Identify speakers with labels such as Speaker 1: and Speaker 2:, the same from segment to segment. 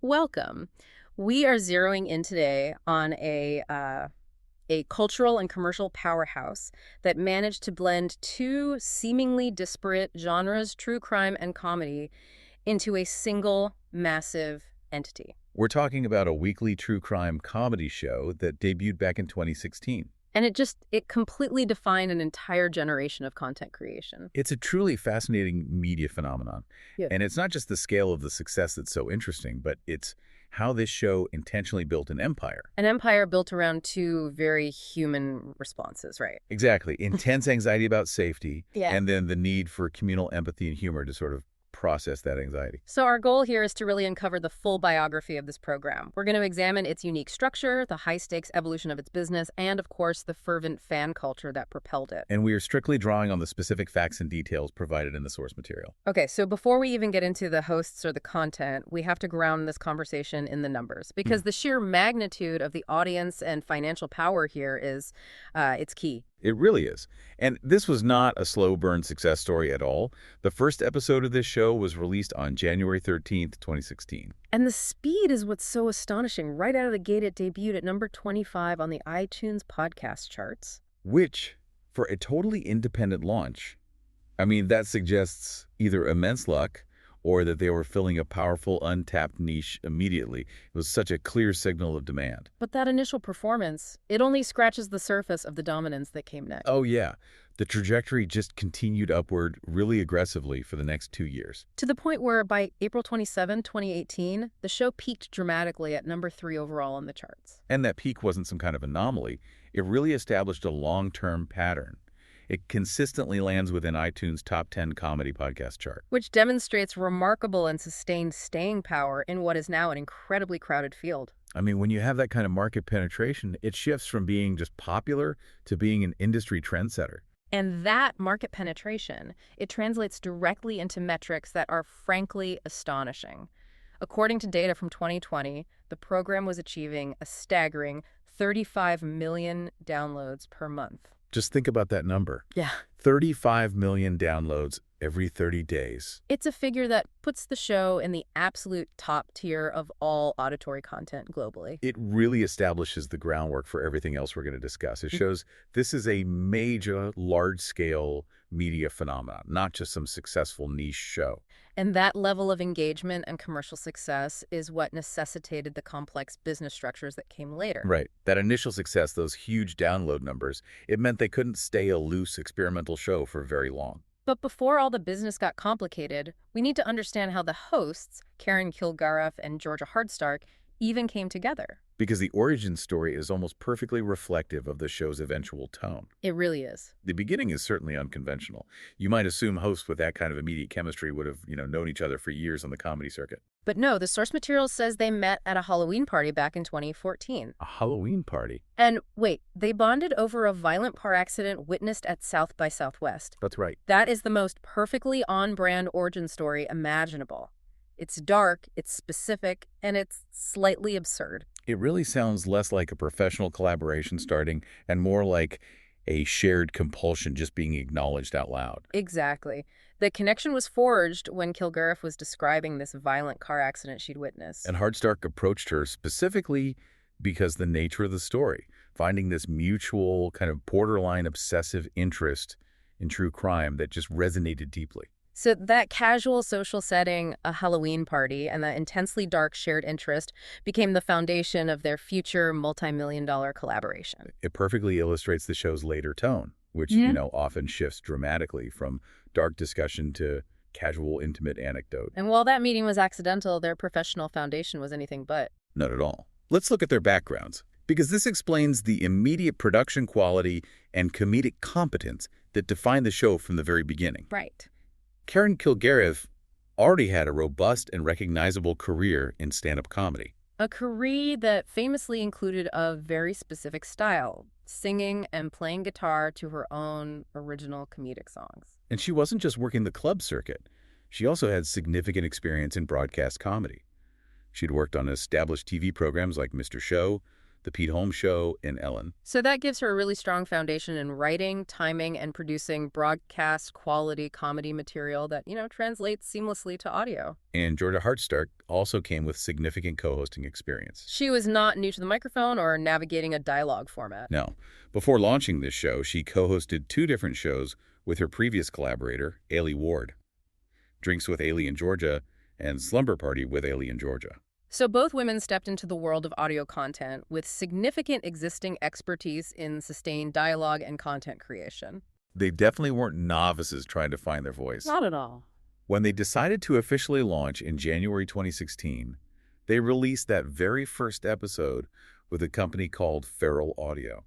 Speaker 1: Welcome. We are zeroing in today on a cultural and commercial powerhouse that managed to blend two seemingly disparate genres, true crime and comedy, into a single massive entity.
Speaker 2: We're talking about a weekly true crime comedy show that debuted back in 2016.
Speaker 1: And it completely defined an entire generation of content creation.
Speaker 2: It's a truly fascinating media phenomenon.
Speaker 1: Yeah.
Speaker 2: And it's not just the scale of the success that's so interesting, but it's how this show intentionally built an empire.
Speaker 1: An empire built around two very human responses, right?
Speaker 2: Exactly. Intense anxiety about safety,
Speaker 1: Yeah.
Speaker 2: and then the need for communal empathy and humor to sort of process that anxiety.
Speaker 1: So our goal here is to really uncover the full biography of this program. We're going to examine its unique structure, the high-stakes evolution of its business, and, of course, the fervent fan culture that propelled it.
Speaker 2: And we are strictly drawing on the specific facts and details provided in the source material.
Speaker 1: Okay, so before we even get into the hosts or the content, we have to ground this conversation in the numbers, because the sheer magnitude of the audience and financial power here is it's key.
Speaker 2: It really is. And this was not a slow burn success story at all. The first episode of this show was released on January 13th, 2016.
Speaker 1: And the speed is what's so astonishing. Right out of the gate, it debuted at number 25 on the iTunes podcast charts.
Speaker 2: Which, for a totally independent launch, I mean, that suggests either immense luck or that they were filling a powerful, untapped niche immediately. It was such a clear signal of demand.
Speaker 1: But that initial performance, it only scratches the surface of the dominance that came next.
Speaker 2: Oh, yeah. The trajectory just continued upward really aggressively for the next 2 years.
Speaker 1: To the point where by April 27, 2018, the show peaked dramatically at number 3 overall on the charts.
Speaker 2: And that peak wasn't some kind of anomaly. It really established a long-term pattern. It consistently lands within iTunes' top 10 comedy podcast chart.
Speaker 1: Which demonstrates remarkable and sustained staying power in what is now an incredibly crowded field.
Speaker 2: I mean, when you have that kind of market penetration, it shifts from being just popular to being an industry trendsetter.
Speaker 1: And that market penetration, it translates directly into metrics that are frankly astonishing. According to data from 2020, the program was achieving a staggering 35 million downloads per month.
Speaker 2: Just think about that number.
Speaker 1: Yeah.
Speaker 2: 35 million downloads every 30 days.
Speaker 1: It's a figure that puts the show in the absolute top tier of all auditory content globally.
Speaker 2: It really establishes the groundwork for everything else we're going to discuss. It shows this is a major, large-scale media phenomenon, not just some successful niche show.
Speaker 1: And that level of engagement and commercial success is what necessitated the complex business structures that came later.
Speaker 2: Right. That initial success, those huge download numbers, it meant they couldn't stay a loose experimental show for very long.
Speaker 1: But before all the business got complicated, we need to understand how the hosts, Kilgariff and Georgia Hardstark, even came together.
Speaker 2: Because the origin story is almost perfectly reflective of the show's eventual tone.
Speaker 1: It really is.
Speaker 2: The beginning is certainly unconventional. You might assume hosts with that kind of immediate chemistry would have, known each other for years on the comedy circuit.
Speaker 1: But no, the source material says they met at a Halloween party back in 2014.
Speaker 2: A Halloween party?
Speaker 1: And wait, they bonded over a violent car accident witnessed at South by Southwest.
Speaker 2: That's right.
Speaker 1: That is the most perfectly on-brand origin story imaginable. It's dark, it's specific, and it's slightly absurd.
Speaker 2: It really sounds less like a professional collaboration starting and more like a shared compulsion just being acknowledged out loud.
Speaker 1: Exactly. The connection was forged when Kilgariff was describing this violent car accident she'd witnessed.
Speaker 2: And Hardstark approached her specifically because the nature of the story, finding this mutual kind of borderline obsessive interest in true crime that just resonated deeply.
Speaker 1: So that casual social setting, a Halloween party, and that intensely dark shared interest became the foundation of their future multi-million-dollar collaboration.
Speaker 2: It perfectly illustrates the show's later tone, which, often shifts dramatically from dark discussion to casual, intimate anecdote.
Speaker 1: And while that meeting was accidental, their professional foundation was anything but.
Speaker 2: Not at all. Let's look at their backgrounds, because this explains the immediate production quality and comedic competence that defined the show from the very beginning.
Speaker 1: Right.
Speaker 2: Kilgariff already had a robust and recognizable career in stand-up comedy.
Speaker 1: A career that famously included a very specific style, singing and playing guitar to her own original comedic songs.
Speaker 2: And she wasn't just working the club circuit. She also had significant experience in broadcast comedy. She'd worked on established TV programs like Mr. Show, The Pete Holmes Show, and Ellen.
Speaker 1: So that gives her a really strong foundation in writing, timing, and producing broadcast quality comedy material that, translates seamlessly to audio.
Speaker 2: And Georgia Hardstark also came with significant co-hosting experience.
Speaker 1: She was not new to the microphone or navigating a dialogue format.
Speaker 2: No. Before launching this show, she co-hosted 2 different shows with her previous collaborator, Ailey Ward. Drinks with Ailey and Georgia and Slumber Party with Ailey and Georgia.
Speaker 1: So both women stepped into the world of audio content with significant existing expertise in sustained dialogue and content creation.
Speaker 2: They definitely weren't novices trying to find their voice.
Speaker 1: Not at all.
Speaker 2: When they decided to officially launch in January 2016, they released that very first episode with a company called Feral Audio.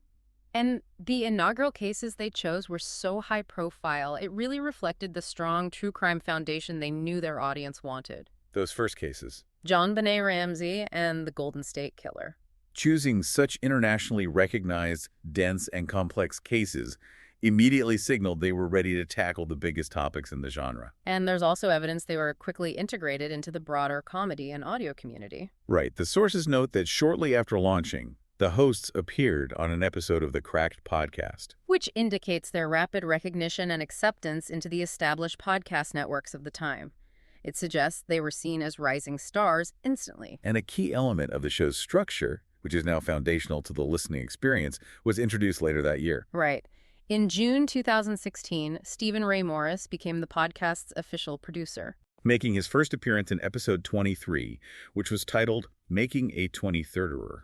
Speaker 1: And the inaugural cases they chose were so high profile, it really reflected the strong true crime foundation they knew their audience wanted.
Speaker 2: Those first cases.
Speaker 1: John Benet Ramsey and the Golden State Killer.
Speaker 2: Choosing such internationally recognized, dense, and complex cases immediately signaled they were ready to tackle the biggest topics in the genre.
Speaker 1: And there's also evidence they were quickly integrated into the broader comedy and audio community.
Speaker 2: Right. The sources note that shortly after launching, the hosts appeared on an episode of the Cracked podcast.
Speaker 1: Which indicates their rapid recognition and acceptance into the established podcast networks of the time. It suggests they were seen as rising stars instantly.
Speaker 2: And a key element of the show's structure, which is now foundational to the listening experience, was introduced later that year.
Speaker 1: Right. In June 2016, Stephen Ray Morris became the podcast's official producer,
Speaker 2: making his first appearance in episode 23, which was titled Making a 23rderer.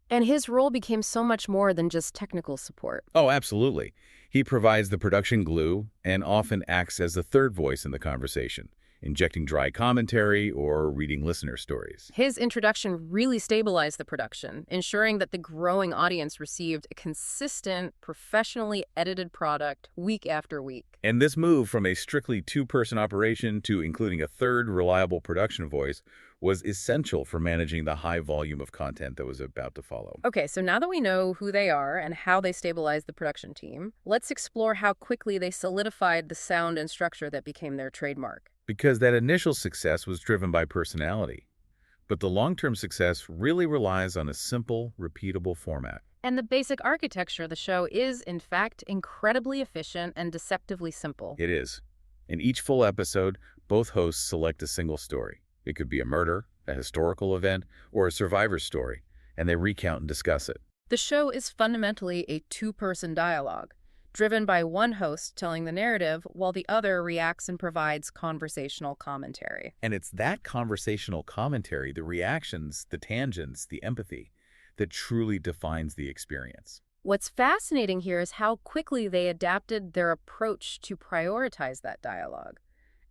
Speaker 1: And his role became so much more than just technical support.
Speaker 2: Oh, absolutely. He provides the production glue and often acts as the third voice in the conversation, injecting dry commentary or reading listener stories.
Speaker 1: His introduction really stabilized the production, ensuring that the growing audience received a consistent, professionally edited product week after week.
Speaker 2: And this move from a strictly 2-person operation to including a third reliable production voice was essential for managing the high volume of content that was about to follow.
Speaker 1: Okay, so now that we know who they are and how they stabilized the production team, let's explore how quickly they solidified the sound and structure that became their trademark.
Speaker 2: Because that initial success was driven by personality. But the long-term success really relies on a simple, repeatable format.
Speaker 1: And the basic architecture of the show is, in fact, incredibly efficient and deceptively simple.
Speaker 2: It is. In each full episode, both hosts select a single story. It could be a murder, a historical event, or a survivor's story, and they recount and discuss it.
Speaker 1: The show is fundamentally a 2-person dialogue, driven by one host telling the narrative while the other reacts and provides conversational commentary.
Speaker 2: And it's that conversational commentary, the reactions, the tangents, the empathy, that truly defines the experience.
Speaker 1: What's fascinating here is how quickly they adapted their approach to prioritize that dialogue.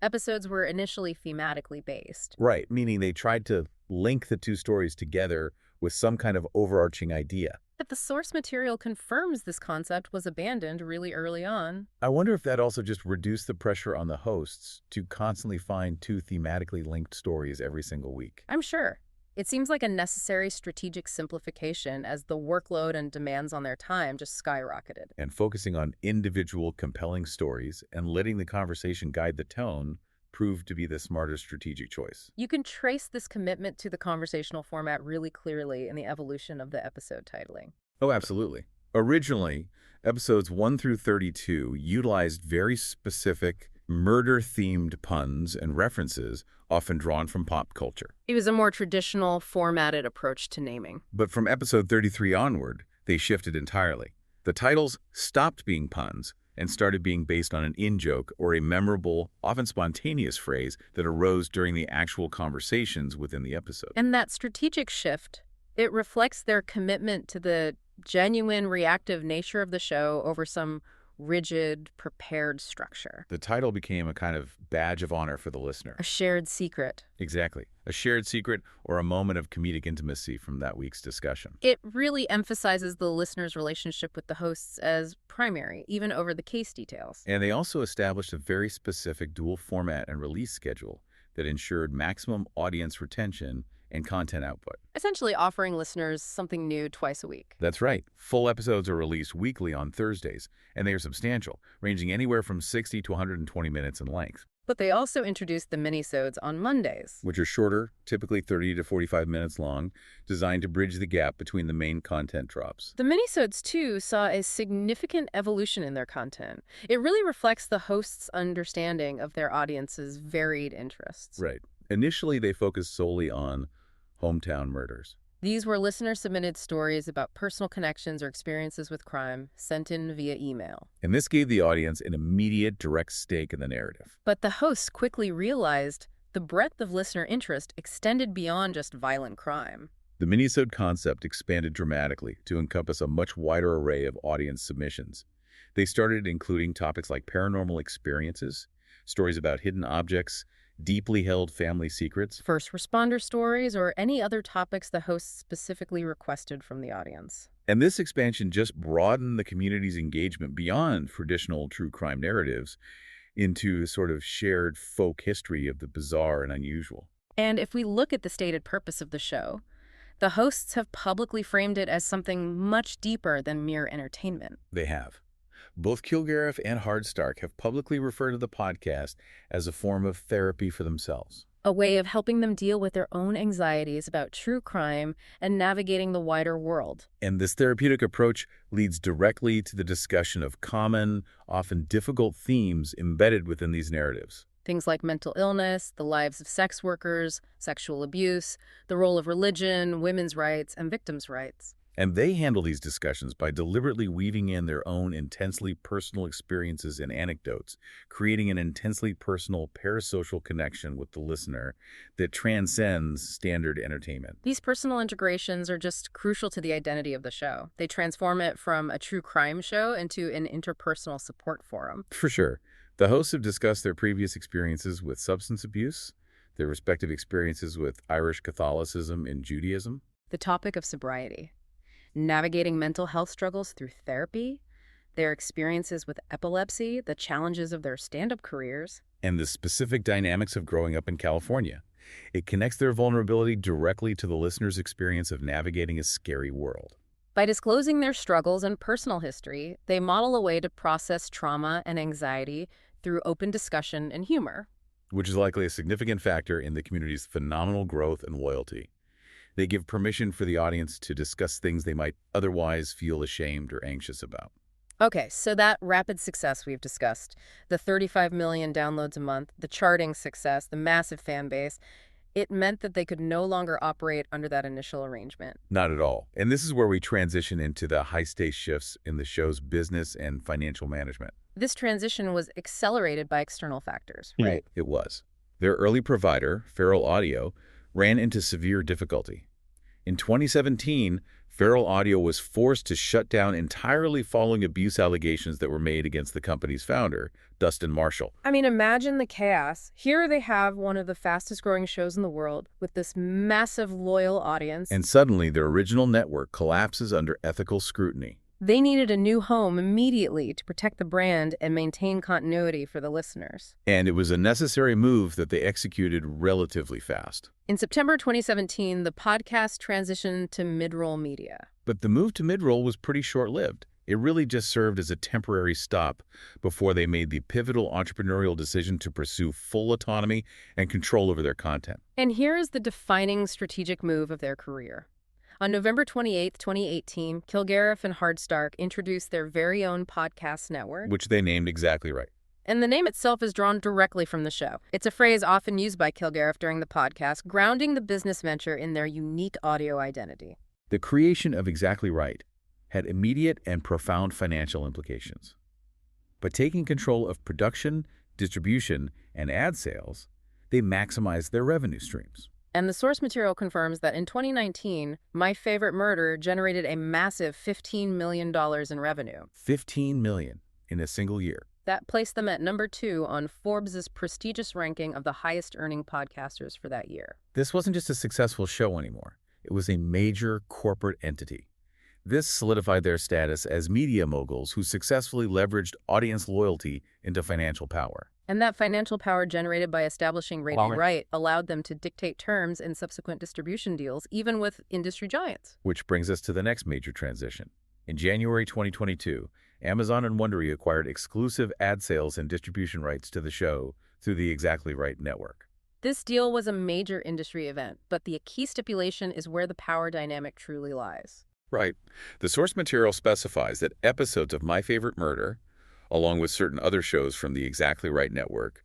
Speaker 1: Episodes were initially thematically based.
Speaker 2: Right, meaning they tried to link the 2 stories together with some kind of overarching idea.
Speaker 1: But the source material confirms this concept was abandoned really early on.
Speaker 2: I wonder if that also just reduced the pressure on the hosts to constantly find 2 thematically linked stories every single week.
Speaker 1: I'm sure. It seems like a necessary strategic simplification as the workload and demands on their time just skyrocketed.
Speaker 2: And focusing on individual compelling stories and letting the conversation guide the tone proved to be the smarter strategic choice.
Speaker 1: You can trace this commitment to the conversational format really clearly in the evolution of the episode titling.
Speaker 2: Oh, absolutely. Originally, episodes 1 through 32 utilized very specific murder-themed puns and references, often drawn from pop culture.
Speaker 1: It was a more traditional, formatted approach to naming.
Speaker 2: But from episode 33 onward, they shifted entirely. The titles stopped being puns and started being based on an in-joke or a memorable, often spontaneous phrase that arose during the actual conversations within the episode.
Speaker 1: And that strategic shift, it reflects their commitment to the genuine reactive nature of the show over some rigid, prepared structure.
Speaker 2: The title became a kind of badge of honor for the listener.
Speaker 1: A shared secret.
Speaker 2: Exactly. A shared secret or a moment of comedic intimacy from that week's discussion.
Speaker 1: It really emphasizes the listener's relationship with the hosts as primary, even over the case details.
Speaker 2: And they also established a very specific dual format and release schedule that ensured maximum audience retention and content output.
Speaker 1: Essentially offering listeners something new twice a week.
Speaker 2: That's right. Full episodes are released weekly on Thursdays, and they are substantial, ranging anywhere from 60 to 120 minutes in length.
Speaker 1: But they also introduced the minisodes on Mondays.
Speaker 2: which are shorter, typically 30 to 45 minutes long, designed to bridge the gap between the main content drops.
Speaker 1: The minisodes, too, saw a significant evolution in their content. It really reflects the host's understanding of their audience's varied interests.
Speaker 2: Right. Initially, they focused solely on hometown murders.
Speaker 1: These were listener-submitted stories about personal connections or experiences with crime sent in via email.
Speaker 2: And this gave the audience an immediate, direct stake in the narrative.
Speaker 1: But the hosts quickly realized the breadth of listener interest extended beyond just violent crime.
Speaker 2: The minisode concept expanded dramatically to encompass a much wider array of audience submissions. They started including topics like paranormal experiences, stories about hidden objects, deeply held family secrets,
Speaker 1: First responder stories, or any other topics the hosts specifically requested from the audience.
Speaker 2: and this expansion just broadened the community's engagement beyond traditional true crime narratives into a sort of shared folk history of the bizarre and unusual.
Speaker 1: And if we look at the stated purpose of the show, the hosts have publicly framed it as something much deeper than mere entertainment.
Speaker 2: They have. Both Kilgariff and Hardstark have publicly referred to the podcast as a form of therapy for themselves.
Speaker 1: A way of helping them deal with their own anxieties about true crime and navigating the wider world.
Speaker 2: And this therapeutic approach leads directly to the discussion of common, often difficult themes embedded within these narratives.
Speaker 1: Things like mental illness, the lives of sex workers, sexual abuse, the role of religion, women's rights, and victims' rights.
Speaker 2: And they handle these discussions by deliberately weaving in their own intensely personal experiences and anecdotes, creating an intensely personal parasocial connection with the listener that transcends standard entertainment.
Speaker 1: These personal integrations are just crucial to the identity of the show. They transform it from a true crime show into an interpersonal support forum.
Speaker 2: For sure. The hosts have discussed their previous experiences with substance abuse, their respective experiences with Irish Catholicism and Judaism,
Speaker 1: The topic of sobriety, navigating mental health struggles through therapy, their experiences with epilepsy, the challenges of their stand-up careers.
Speaker 2: and the specific dynamics of growing up in California. It connects their vulnerability directly to the listener's experience of navigating a scary world.
Speaker 1: By disclosing their struggles and personal history, they model a way to process trauma and anxiety through open discussion and humor.
Speaker 2: Which is likely a significant factor in the community's phenomenal growth and loyalty. They give permission for the audience to discuss things they might otherwise feel ashamed or anxious about.
Speaker 1: Okay, so that rapid success we've discussed, the 35 million downloads a month, the charting success, the massive fan base, it meant that they could no longer operate under that initial arrangement.
Speaker 2: Not at all. And this is where we transition into the high-stakes shifts in the show's business and financial management.
Speaker 1: This transition was accelerated by external factors, right?
Speaker 2: It was. Their early provider, Feral Audio, ran into severe difficulty. In 2017, Feral Audio was forced to shut down entirely following abuse allegations that were made against the company's founder, Dustin Marshall.
Speaker 1: I mean, imagine the chaos. Here they have one of the fastest growing shows in the world with this massive loyal audience.
Speaker 2: And suddenly, their original network collapses under ethical scrutiny.
Speaker 1: They needed a new home immediately to protect the brand and maintain continuity for the listeners.
Speaker 2: And it was a necessary move that they executed relatively fast.
Speaker 1: In September 2017, the podcast transitioned to mid-roll media.
Speaker 2: But the move to mid-roll was pretty short-lived. It really just served as a temporary stop before they made the pivotal entrepreneurial decision to pursue full autonomy and control over their content.
Speaker 1: And here is the defining strategic move of their career. On November 28, 2018, Kilgariff and Hardstark introduced their very own podcast network.
Speaker 2: Which they named exactly right.
Speaker 1: And the name itself is drawn directly from the show. It's a phrase often used by Kilgariff during the podcast, grounding the business venture in their unique audio identity.
Speaker 2: The creation of Exactly Right had immediate and profound financial implications. By taking control of production, distribution, and ad sales, they maximized their revenue streams.
Speaker 1: And the source material confirms that in 2019, My Favorite Murder generated a massive $15 million in revenue.
Speaker 2: $15 million in a single year.
Speaker 1: That placed them at number 2 on Forbes' prestigious ranking of the highest-earning podcasters for that year.
Speaker 2: This wasn't just a successful show anymore. It was a major corporate entity. This solidified their status as media moguls who successfully leveraged audience loyalty into financial power.
Speaker 1: And that financial power generated by establishing Redefine Right allowed them to dictate terms in subsequent distribution deals, even with industry giants.
Speaker 2: Which brings us to the next major transition. In January 2022, Amazon and Wondery acquired exclusive ad sales and distribution rights to the show through the Exactly Right network.
Speaker 1: This deal was a major industry event, but the key stipulation is where the power dynamic truly lies.
Speaker 2: Right. The source material specifies that episodes of My Favorite Murder, along with certain other shows from the Exactly Right network,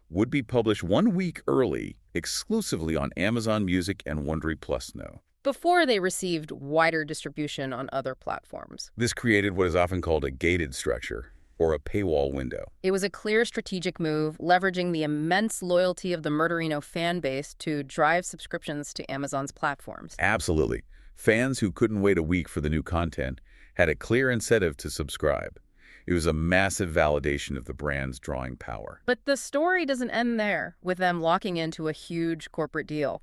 Speaker 2: would be published 1 week early, exclusively on Amazon Music and Wondery Plus Now.
Speaker 1: Before they received wider distribution on other platforms.
Speaker 2: This created what is often called a gated structure, or a paywall window.
Speaker 1: It was a clear strategic move, leveraging the immense loyalty of the Murderino fan base to drive subscriptions to Amazon's platforms.
Speaker 2: Absolutely. Fans who couldn't wait a week for the new content had a clear incentive to subscribe. It was a massive validation of the brand's drawing power.
Speaker 1: But the story doesn't end there, with them locking into a huge corporate deal.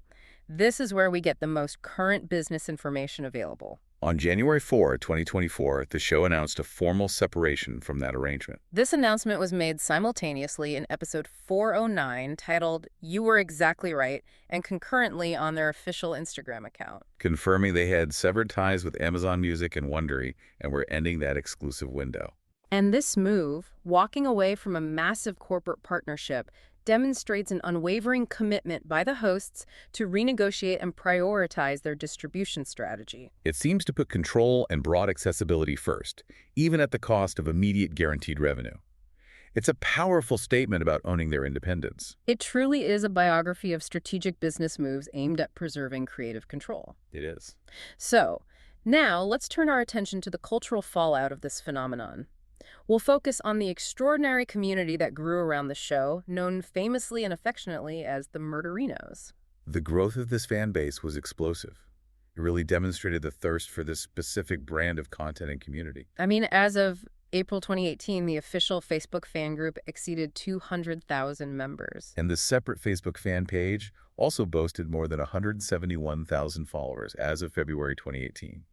Speaker 1: This is where we get the most current business information available.
Speaker 2: On January 4, 2024, the show announced a formal separation from that arrangement.
Speaker 1: This announcement was made simultaneously in episode 409, titled "You Were Exactly Right," and concurrently on their official Instagram account.
Speaker 2: Confirming they had severed ties with Amazon Music and Wondery and were ending that exclusive window.
Speaker 1: And this move, walking away from a massive corporate partnership, demonstrates an unwavering commitment by the hosts to renegotiate and prioritize their distribution strategy.
Speaker 2: It seems to put control and broad accessibility first, even at the cost of immediate guaranteed revenue. It's a powerful statement about owning their independence.
Speaker 1: It truly is a biography of strategic business moves aimed at preserving creative control.
Speaker 2: It is.
Speaker 1: So, now let's turn our attention to the cultural fallout of this phenomenon. We'll focus on the extraordinary community that grew around the show, known famously and affectionately as the Murderinos.
Speaker 2: The growth of this fan base was explosive. It really demonstrated the thirst for this specific brand of content and community.
Speaker 1: I mean, as of April 2018, the official Facebook fan group exceeded 200,000 members.
Speaker 2: And the separate Facebook fan page also boasted more than 171,000 followers as of February 2018.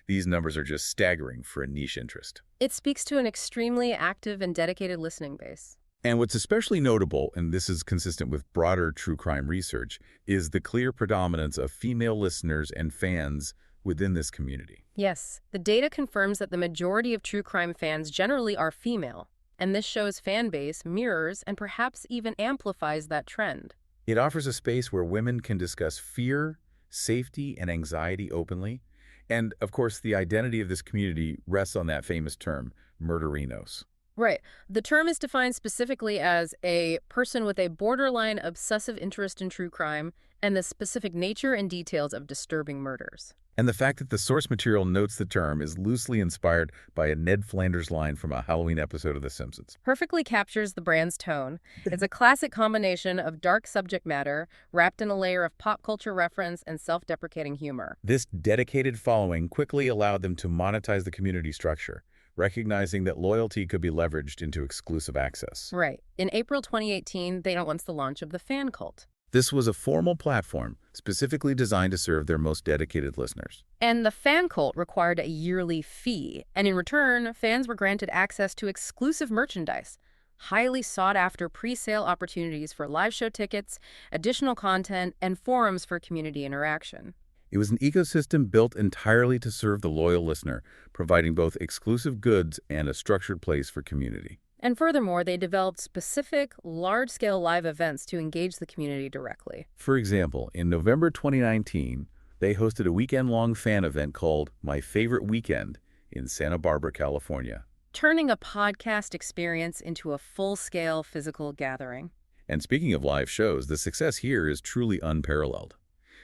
Speaker 2: These numbers are just staggering for a niche interest.
Speaker 1: It speaks to an extremely active and dedicated listening base.
Speaker 2: And what's especially notable, and this is consistent with broader true crime research, is the clear predominance of female listeners and fans within this community.
Speaker 1: Yes, the data confirms that the majority of true crime fans generally are female, and this show's fan base mirrors and perhaps even amplifies that trend.
Speaker 2: It offers a space where women can discuss fear, safety, and anxiety openly. And, of course, the identity of this community rests on that famous term, murderinos.
Speaker 1: Right. The term is defined specifically as a person with a borderline obsessive interest in true crime and the specific nature and details of disturbing murders.
Speaker 2: And the fact that the source material notes the term is loosely inspired by a Ned Flanders line from a Halloween episode of The Simpsons.
Speaker 1: Perfectly captures the brand's tone. It's a classic combination of dark subject matter wrapped in a layer of pop culture reference and self-deprecating humor.
Speaker 2: This dedicated following quickly allowed them to monetize the community structure, recognizing that loyalty could be leveraged into exclusive access.
Speaker 1: Right. In April 2018, they announced the launch of the fan cult.
Speaker 2: This was a formal platform specifically designed to serve their most dedicated listeners.
Speaker 1: And the fan cult required a yearly fee, and in return, fans were granted access to exclusive merchandise, highly sought-after pre-sale opportunities for live show tickets, additional content, and forums for community interaction.
Speaker 2: It was an ecosystem built entirely to serve the loyal listener, providing both exclusive goods and a structured place for community.
Speaker 1: And furthermore, they developed specific, large-scale live events to engage the community directly.
Speaker 2: For example, in November 2019, they hosted a weekend-long fan event called My Favorite Weekend in Santa Barbara, California.
Speaker 1: Turning a podcast experience into a full-scale physical gathering.
Speaker 2: And speaking of live shows, the success here is truly unparalleled.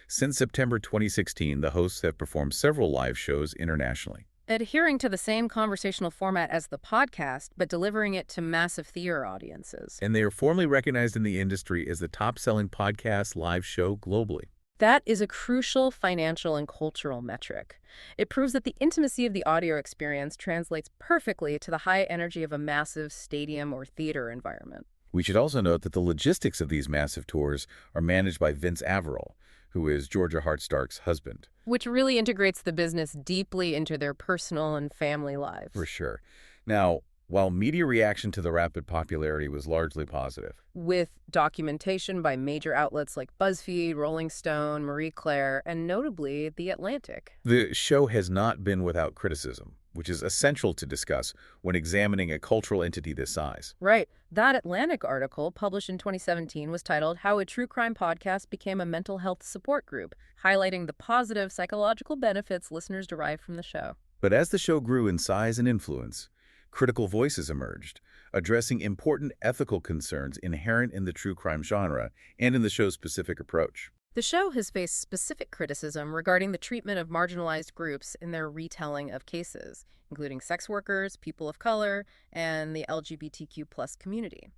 Speaker 2: Since September 2016, the hosts have performed several live shows internationally.
Speaker 1: Adhering to the same conversational format as the podcast, but delivering it to massive theater audiences.
Speaker 2: And they are formally recognized in the industry as the top-selling podcast live show globally.
Speaker 1: That is a crucial financial and cultural metric. It proves that the intimacy of the audio experience translates perfectly to the high energy of a massive stadium or theater environment.
Speaker 2: We should also note that the logistics of these massive tours are managed by Vince Averill, who is Georgia Hardstark's husband.
Speaker 1: Which really integrates the business deeply into their personal and family lives.
Speaker 2: For sure. Now, while media reaction to the rapid popularity was largely positive,
Speaker 1: with documentation by major outlets like BuzzFeed, Rolling Stone, Marie Claire, and notably The Atlantic,
Speaker 2: the show has not been without criticism. which is essential to discuss when examining a cultural entity this size.
Speaker 1: Right. That Atlantic article, published in 2017, was titled How a True Crime Podcast Became a Mental Health Support Group, highlighting the positive psychological benefits listeners derive from the show.
Speaker 2: But as the show grew in size and influence, critical voices emerged, addressing important ethical concerns inherent in the true crime genre and in the show's specific approach.
Speaker 1: The show has faced specific criticism regarding the treatment of marginalized groups in their retelling of cases, including sex workers, people of color, and the LGBTQ+ community.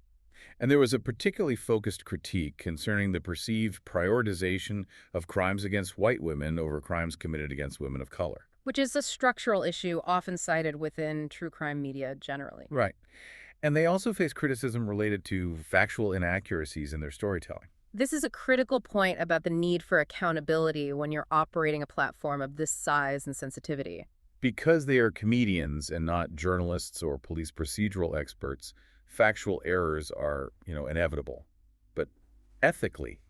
Speaker 2: And there was a particularly focused critique concerning the perceived prioritization of crimes against white women over crimes committed against women of color.
Speaker 1: Which is a structural issue often cited within true crime media generally.
Speaker 2: Right. And they also face criticism related to factual inaccuracies in their storytelling.
Speaker 1: This is a critical point about the need for accountability when you're operating a platform of this size and sensitivity.
Speaker 2: Because they are comedians and not journalists or police procedural experts, factual errors are, inevitable. But ethically,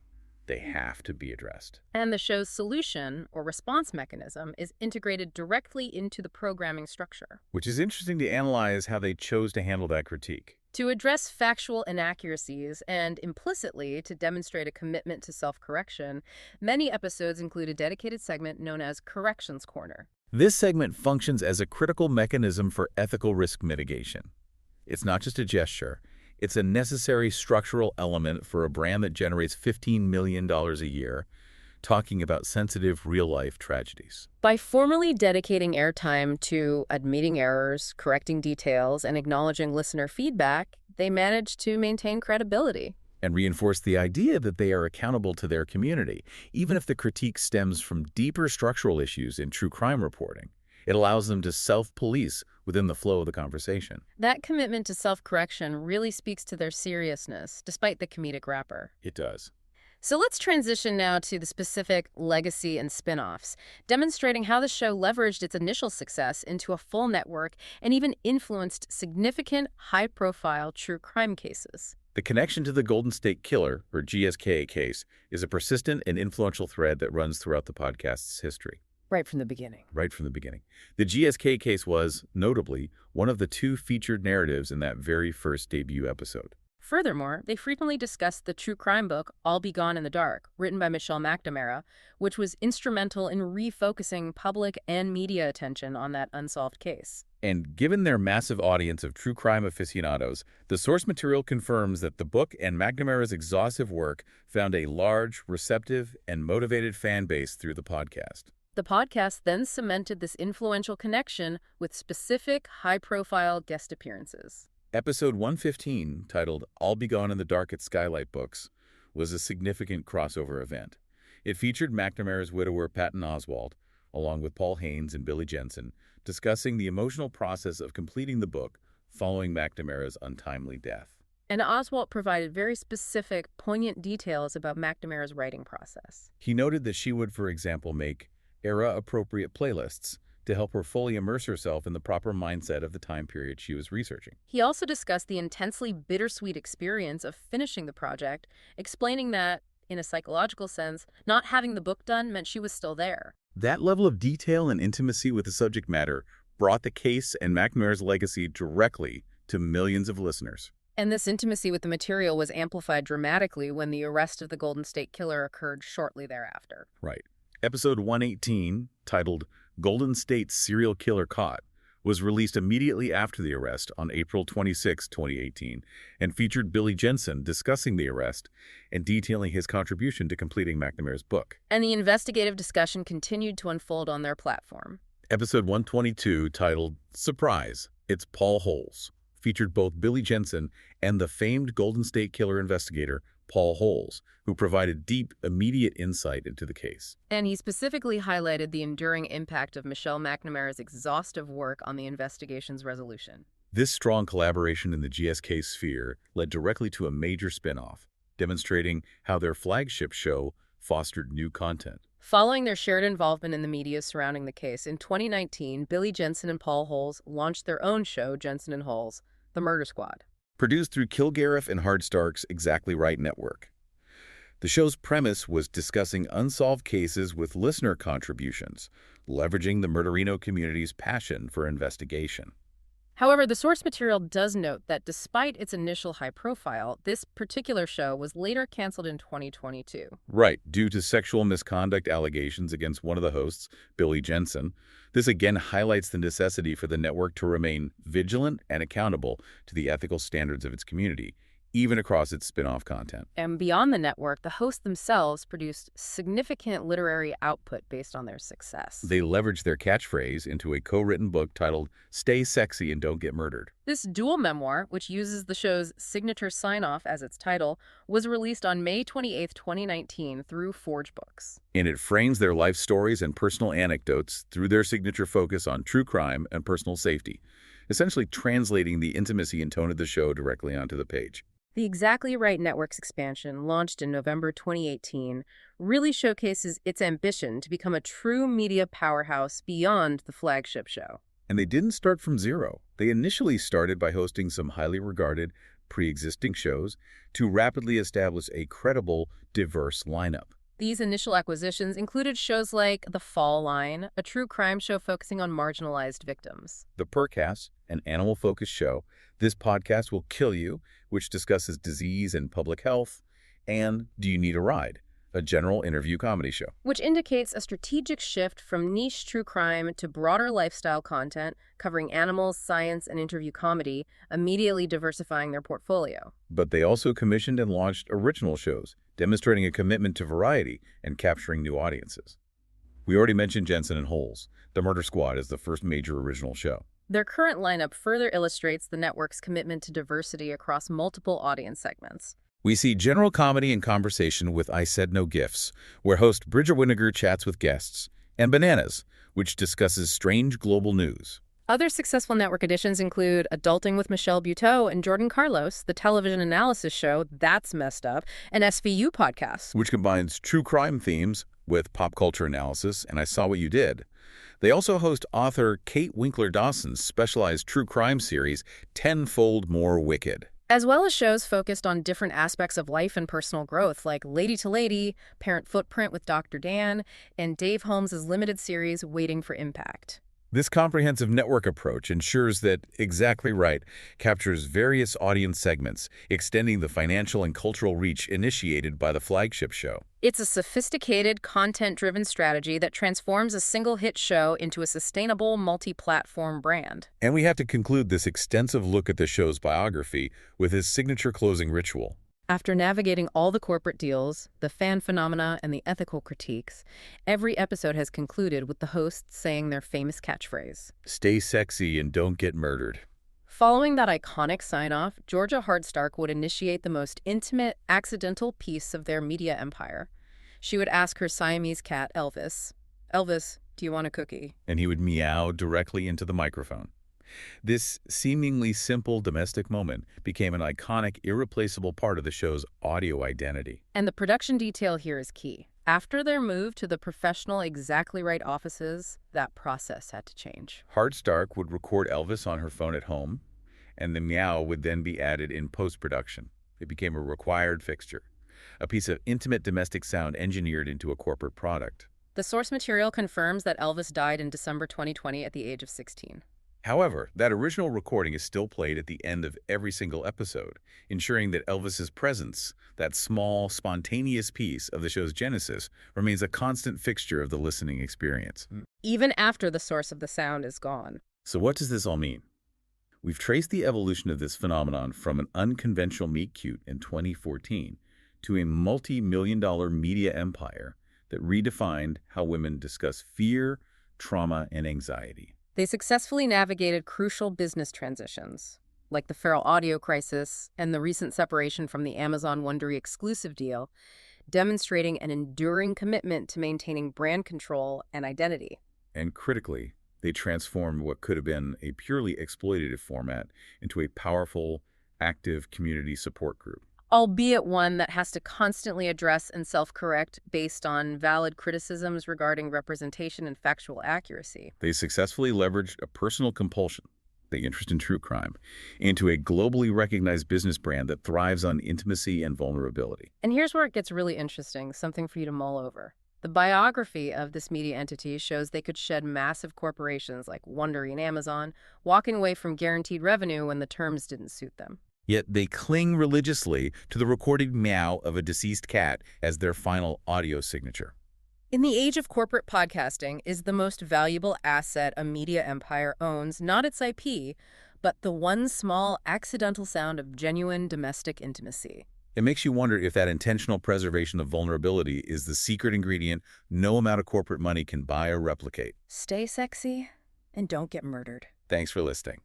Speaker 2: they have to be addressed.
Speaker 1: And the show's solution, or response mechanism, is integrated directly into the programming structure.
Speaker 2: Which is interesting to analyze how they chose to handle that critique.
Speaker 1: To address factual inaccuracies and implicitly to demonstrate a commitment to self-correction, many episodes include a dedicated segment known as Corrections Corner.
Speaker 2: This segment functions as a critical mechanism for ethical risk mitigation. It's not just a gesture. It's a necessary structural element for a brand that generates $15 million a year, talking about sensitive real-life tragedies.
Speaker 1: By formally dedicating airtime to admitting errors, correcting details, and acknowledging listener feedback, they manage to maintain credibility.
Speaker 2: And reinforce the idea that they are accountable to their community, even if the critique stems from deeper structural issues in true crime reporting. It allows them to self-police within the flow of the conversation.
Speaker 1: That commitment to self-correction really speaks to their seriousness, despite the comedic wrapper.
Speaker 2: It does.
Speaker 1: So let's transition now to the specific legacy and spin-offs, demonstrating how the show leveraged its initial success into a full network and even influenced significant, high-profile true crime cases.
Speaker 2: The connection to the Golden State Killer, or GSK case, is a persistent and influential thread that runs throughout the podcast's history.
Speaker 1: Right from the beginning.
Speaker 2: Right from the beginning. The GSK case was, notably, one of the two featured narratives in that very first debut episode.
Speaker 1: Furthermore, they frequently discussed the true crime book, All Be Gone in the Dark, written by Michelle McNamara, which was instrumental in refocusing public and media attention on that unsolved case.
Speaker 2: And given their massive audience of true crime aficionados, the source material confirms that the book and McNamara's exhaustive work found a large, receptive, and motivated fan base through the podcast.
Speaker 1: The podcast then cemented this influential connection with specific, high-profile guest appearances.
Speaker 2: Episode 115, titled I'll Be Gone in the Dark at Skylight Books, was a significant crossover event. It featured McNamara's widower Patton Oswalt, along with Paul Haynes and Billy Jensen, discussing the emotional process of completing the book following McNamara's untimely death.
Speaker 1: And Oswalt provided very specific, poignant details about McNamara's writing process.
Speaker 2: He noted that she would, for example, make era-appropriate playlists to help her fully immerse herself in the proper mindset of the time period she was researching.
Speaker 1: He also discussed the intensely bittersweet experience of finishing the project, explaining that, in a psychological sense, not having the book done meant she was still there.
Speaker 2: That level of detail and intimacy with the subject matter brought the case and McNamara's legacy directly to millions of listeners.
Speaker 1: And this intimacy with the material was amplified dramatically when the arrest of the Golden State Killer occurred shortly thereafter.
Speaker 2: Right. Episode 118, titled Golden State Serial Killer Caught, was released immediately after the arrest on April 26, 2018, and featured Billy Jensen discussing the arrest and detailing his contribution to completing McNamara's book.
Speaker 1: And the investigative discussion continued to unfold on their platform.
Speaker 2: Episode 122, titled Surprise, It's Paul Holes, featured both Billy Jensen and the famed Golden State Killer investigator, Paul Holes, who provided deep, immediate insight into the case.
Speaker 1: And he specifically highlighted the enduring impact of Michelle McNamara's exhaustive work on the investigation's resolution.
Speaker 2: This strong collaboration in the GSK sphere led directly to a major spin-off, demonstrating how their flagship show fostered new content.
Speaker 1: Following their shared involvement in the media surrounding the case, in 2019, Billy Jensen and Paul Holes launched their own show, Jensen and Holes, The Murder Squad.
Speaker 2: Produced through Kilgariff and Hardstark's Exactly Right network. The show's premise was discussing unsolved cases with listener contributions, leveraging the Murderino community's passion for investigation.
Speaker 1: However, the source material does note that despite its initial high profile, this particular show was later canceled in 2022.
Speaker 2: Right, due to sexual misconduct allegations against one of the hosts, Billy Jensen. This again highlights the necessity for the network to remain vigilant and accountable to the ethical standards of its community, even across its spin-off content.
Speaker 1: And beyond the network, the hosts themselves produced significant literary output based on their success.
Speaker 2: They leveraged their catchphrase into a co-written book titled Stay Sexy and Don't Get Murdered.
Speaker 1: This dual memoir, which uses the show's signature sign-off as its title, was released on May 28, 2019 through Forge Books.
Speaker 2: And it frames their life stories and personal anecdotes through their signature focus on true crime and personal safety, essentially translating the intimacy and tone of the show directly onto the page.
Speaker 1: The Exactly Right Network's expansion, launched in November 2018, really showcases its ambition to become a true media powerhouse beyond the flagship show.
Speaker 2: And they didn't start from zero. They initially started by hosting some highly regarded, pre-existing shows to rapidly establish a credible, diverse lineup.
Speaker 1: These initial acquisitions included shows like The Fall Line, a true crime show focusing on marginalized victims.
Speaker 2: The Percast, an animal-focused show, This Podcast Will Kill You, which discusses disease and public health, and Do You Need a Ride, a general interview comedy show.
Speaker 1: Which indicates a strategic shift from niche true crime to broader lifestyle content covering animals, science, and interview comedy, immediately diversifying their portfolio.
Speaker 2: But they also commissioned and launched original shows, demonstrating a commitment to variety and capturing new audiences. We already mentioned Jensen and Holes. The Murder Squad is the first major original show.
Speaker 1: Their current lineup further illustrates the network's commitment to diversity across multiple audience segments.
Speaker 2: We see general comedy and conversation with I Said No Gifts, where host Bridger Winnegar chats with guests, and Bananas, which discusses strange global news.
Speaker 1: Other successful network additions include Adulting with Michelle Buteau and Jordan Carlos, the television analysis show That's Messed Up, and SVU podcast,
Speaker 2: which combines true crime themes with pop culture analysis and I Saw What You Did. They also host author Kate Winkler-Dawson's specialized true crime series, Tenfold More Wicked,
Speaker 1: as well as shows focused on different aspects of life and personal growth, like Lady to Lady, Parent Footprint with Dr. Dan, and Dave Holmes' limited series Waiting for Impact.
Speaker 2: This comprehensive network approach ensures that Exactly Right captures various audience segments, extending the financial and cultural reach initiated by the flagship show.
Speaker 1: It's a sophisticated, content-driven strategy that transforms a single hit show into a sustainable, multi-platform brand.
Speaker 2: And we have to conclude this extensive look at the show's biography with his signature closing ritual.
Speaker 1: After navigating all the corporate deals, the fan phenomena, and the ethical critiques, every episode has concluded with the hosts saying their famous catchphrase,
Speaker 2: "Stay sexy and don't get murdered."
Speaker 1: Following that iconic sign-off, Georgia Hardstark would initiate the most intimate, accidental piece of their media empire. She would ask her Siamese cat, Elvis, "Elvis, do you want a cookie?"
Speaker 2: And he would meow directly into the microphone. This seemingly simple domestic moment became an iconic, irreplaceable part of the show's audio identity.
Speaker 1: And the production detail here is key. After their move to the professional Exactly Right offices, that process had to change.
Speaker 2: Hardstark would record Elvis on her phone at home, and the meow would then be added in post-production. It became a required fixture, a piece of intimate domestic sound engineered into a corporate product.
Speaker 1: The source material confirms that Elvis died in December 2020 at the age of 16.
Speaker 2: However, that original recording is still played at the end of every single episode, ensuring that Elvis's presence, that small, spontaneous piece of the show's genesis, remains a constant fixture of the listening experience.
Speaker 1: Even after the source of the sound is gone.
Speaker 2: So what does this all mean? We've traced the evolution of this phenomenon from an unconventional meet-cute in 2014 to a multi-million-dollar media empire that redefined how women discuss fear, trauma, and anxiety.
Speaker 1: They successfully navigated crucial business transitions, like the feral audio crisis and the recent separation from the Amazon Wondery exclusive deal, demonstrating an enduring commitment to maintaining brand control and identity.
Speaker 2: And critically, they transformed what could have been a purely exploitative format into a powerful, active community support group.
Speaker 1: Albeit one that has to constantly address and self-correct based on valid criticisms regarding representation and factual accuracy.
Speaker 2: They successfully leveraged a personal compulsion. the interest in true crime, into a globally recognized business brand that thrives on intimacy and vulnerability.
Speaker 1: And here's where it gets really interesting, something for you to mull over. The biography of this media entity shows they could shed massive corporations like Wondery and Amazon, walking away from guaranteed revenue when the terms didn't suit them.
Speaker 2: Yet they cling religiously to the recorded meow of a deceased cat as their final audio signature.
Speaker 1: In the age of corporate podcasting, is the most valuable asset a media empire owns not its IP, but the one small accidental sound of genuine domestic intimacy.
Speaker 2: It makes you wonder if that intentional preservation of vulnerability is the secret ingredient no amount of corporate money can buy or replicate.
Speaker 1: Stay sexy and don't get murdered.
Speaker 2: Thanks for listening.